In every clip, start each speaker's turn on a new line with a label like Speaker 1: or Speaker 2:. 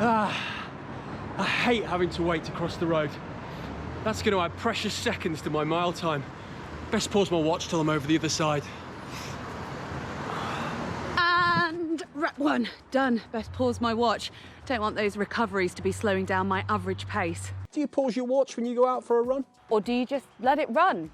Speaker 1: I hate having to wait to cross the road. That's going to add precious seconds to my mile time. Best pause my watch till I'm over the other side.
Speaker 2: And rep 1, done. Best pause my watch. Don't want those recoveries to be slowing down my average pace.
Speaker 3: Do you pause your watch when you go out for a run?
Speaker 2: Or do you just let it run?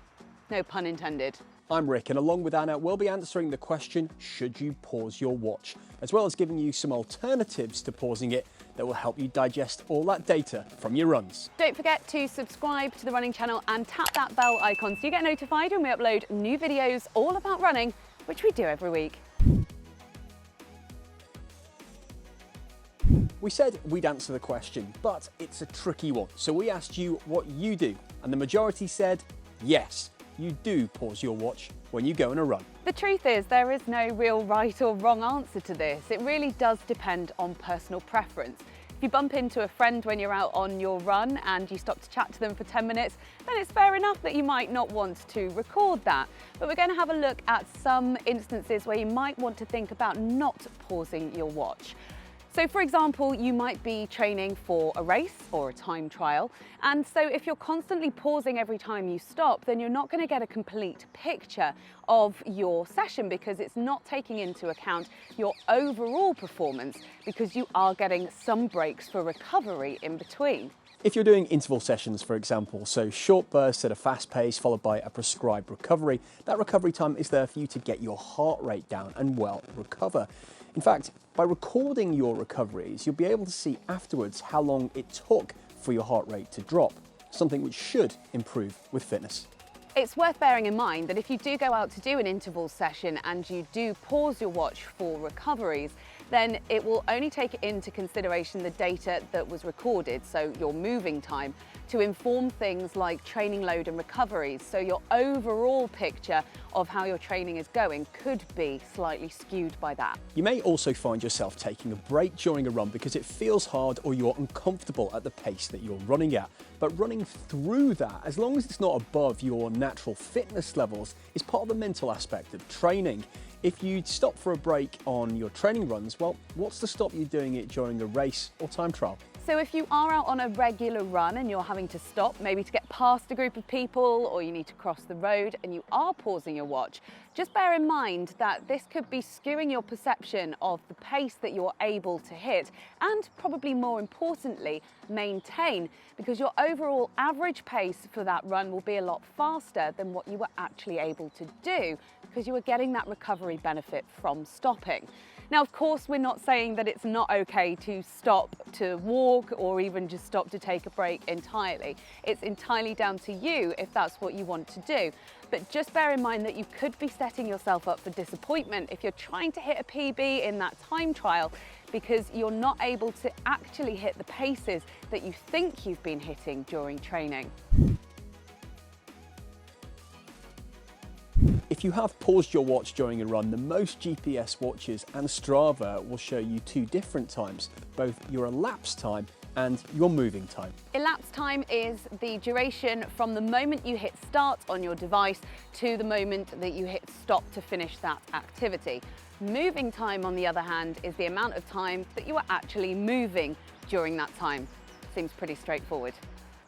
Speaker 2: No pun intended.
Speaker 3: I'm Rick, and along with Anna, we'll be answering the question, should you pause your watch? As well as giving you some alternatives to pausing it that will help you digest all that data from your runs.
Speaker 2: Don't forget to subscribe to the running channel and tap that bell icon so you get notified when we upload new videos all about running, which we do every week.
Speaker 3: We said we'd answer the question, but it's a tricky one. So we asked you what you do, and the majority said yes, you do pause your watch when you go on a run.
Speaker 2: The truth is, there is no real right or wrong answer to this. It really does depend on personal preference. If you bump into a friend when you're out on your run and you stop to chat to them for 10 minutes, then it's fair enough that you might not want to record that. But we're going to have a look at some instances where you might want to think about not pausing your watch. So for example, you might be training for a race or a time trial, and so if you're constantly pausing every time you stop, then you're not going to get a complete picture of your session because it's not taking into account your overall performance, because you are getting some breaks for recovery in between.
Speaker 3: If you're doing interval sessions, for example, so short bursts at a fast pace followed by a prescribed recovery, that recovery time is there for you to get your heart rate down and well recover. In fact, by recording your recoveries, you'll be able to see afterwards how long it took for your heart rate to drop, something which should improve with fitness.
Speaker 2: It's worth bearing in mind that if you do go out to do an interval session and you do pause your watch for recoveries, then it will only take into consideration the data that was recorded, so your moving time, to inform things like training load and recoveries. So your overall picture of how your training is going could be slightly skewed by that.
Speaker 3: You may also find yourself taking a break during a run because it feels hard or you're uncomfortable at the pace that you're running at. But running through that, as long as it's not above your natural fitness levels, is part of the mental aspect of training. If you stop for a break on your training runs, well, what's to stop you doing it during a race or time trial?
Speaker 2: So if you are out on a regular run and you're having to stop, maybe to get past a group of people, or you need to cross the road and you are pausing your watch, just bear in mind that this could be skewing your perception of the pace that you're able to hit, and probably more importantly, maintain, because your overall average pace for that run will be a lot faster than what you were actually able to do, because you were getting that recovery benefit from stopping. Now, of course, we're not saying that it's not okay to stop to walk or even just stop to take a break entirely. It's entirely down to you if that's what you want to do. But just bear in mind that you could be setting yourself up for disappointment if you're trying to hit a PB in that time trial, because you're not able to actually hit the paces that you think you've been hitting during training.
Speaker 3: If you have paused your watch during a run, the most GPS watches and Strava will show you two different times, both your elapsed time and your moving time.
Speaker 2: Elapsed time is the duration from the moment you hit start on your device to the moment that you hit stop to finish that activity. Moving time, on the other hand, is the amount of time that you are actually moving during that time. Seems pretty straightforward.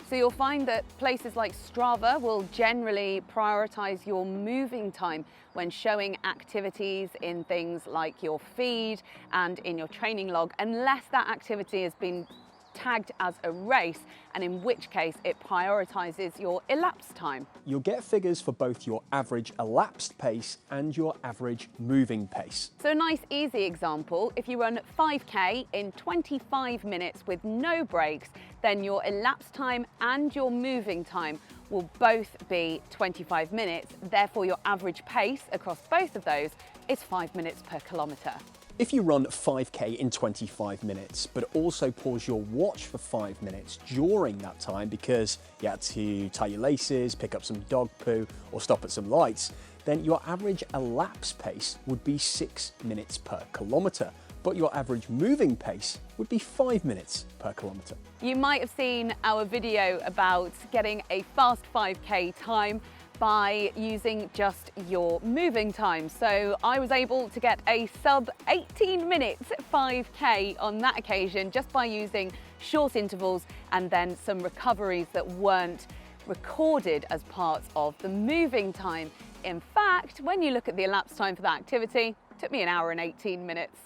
Speaker 2: So you'll find that places like Strava will generally prioritize your moving time when showing activities in things like your feed and in your training log, unless that activity has been tagged as a race, and in which case it prioritizes your elapsed time.
Speaker 3: You'll get figures for both your average elapsed pace and your average moving pace.
Speaker 2: So a nice easy example, if you run 5K in 25 minutes with no breaks, then your elapsed time and your moving time will both be 25 minutes. Therefore, your average pace across both of those is 5 minutes per kilometre.
Speaker 3: If you run 5K in 25 minutes, but also pause your watch for 5 minutes during that time because you had to tie your laces, pick up some dog poo, or stop at some lights, then your average elapsed pace would be 6 minutes per kilometre, but your average moving pace would be 5 minutes per kilometre.
Speaker 2: You might have seen our video about getting a fast 5K time by using just your moving time. So I was able to get a sub 18 minutes 5K on that occasion just by using short intervals and then some recoveries that weren't recorded as parts of the moving time. In fact, when you look at the elapsed time for that activity, it took me 1 hour and 18 minutes.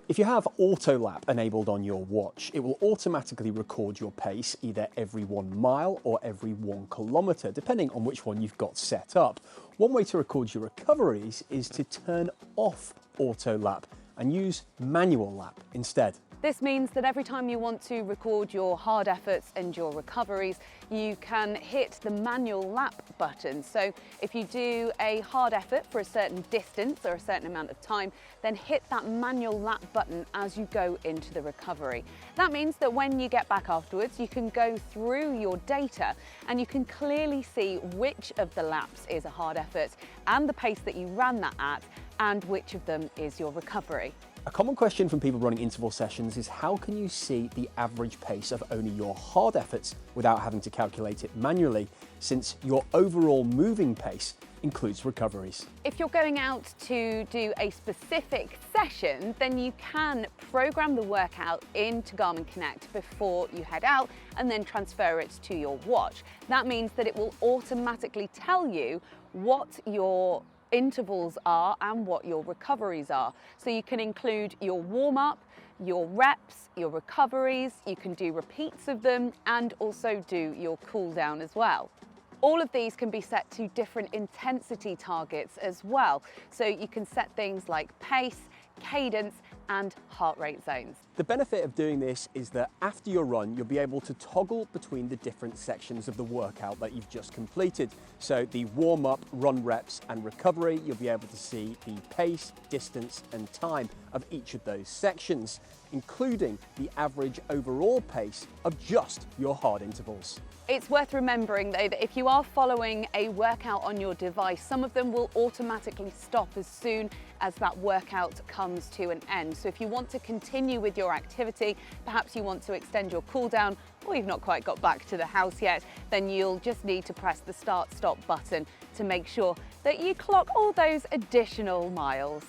Speaker 3: If you have auto lap enabled on your watch, it will automatically record your pace either every 1 mile or every 1 kilometre, depending on which one you've got set up. One way to record your recoveries is to turn off auto lap and use manual lap instead.
Speaker 2: This means that every time you want to record your hard efforts and your recoveries, you can hit the manual lap button. So if you do a hard effort for a certain distance or a certain amount of time, then hit that manual lap button as you go into the recovery. That means that when you get back afterwards, you can go through your data and you can clearly see which of the laps is a hard effort and the pace that you ran that at, and which of them is your recovery.
Speaker 3: A common question from people running interval sessions is how can you see the average pace of only your hard efforts without having to calculate it manually, since your overall moving pace includes recoveries?
Speaker 2: If you're going out to do a specific session, then you can program the workout into Garmin Connect before you head out and then transfer it to your watch. That means that it will automatically tell you what your intervals are and what your recoveries are. So you can include your warm-up, your reps, your recoveries, you can do repeats of them and also do your cool down as well. All of these can be set to different intensity targets as well. So you can set things like pace, cadence and heart rate zones.
Speaker 3: The benefit of doing this is that after your run, you'll be able to toggle between the different sections of the workout that you've just completed. So the warm-up, run reps and recovery, you'll be able to see the pace, distance and time of each of those sections, including the average overall pace of just your hard intervals.
Speaker 2: It's worth remembering though that if you are following a workout on your device, some of them will automatically stop as soon as that workout comes to an end. So if you want to continue with your activity, perhaps you want to extend your cool down or you've not quite got back to the house yet, then you'll just need to press the start stop button to make sure that you clock all those additional miles.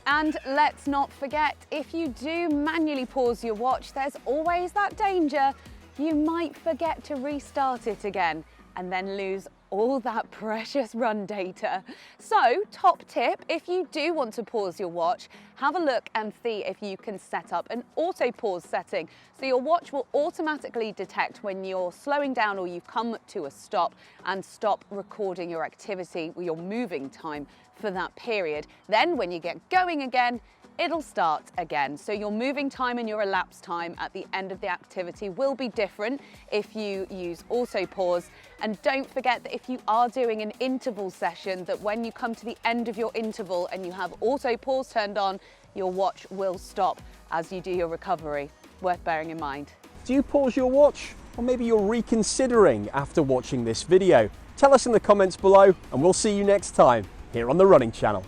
Speaker 2: And let's not forget, if you do manually pause your watch, there's always that danger you might forget to restart it again and then lose all that precious run data. So, top tip, if you do want to pause your watch, have a look and see if you can set up an auto pause setting. So your watch will automatically detect when you're slowing down or you've come to a stop and stop recording your activity or your moving time for that period. Then when you get going again, it'll start again. So your moving time and your elapsed time at the end of the activity will be different if you use auto pause. And don't forget that if you are doing an interval session, that when you come to the end of your interval and you have auto pause turned on, your watch will stop as you do your recovery. Worth bearing in mind.
Speaker 3: Do you pause your watch? Or maybe you're reconsidering after watching this video? Tell us in the comments below and we'll see you next time here on the Running Channel.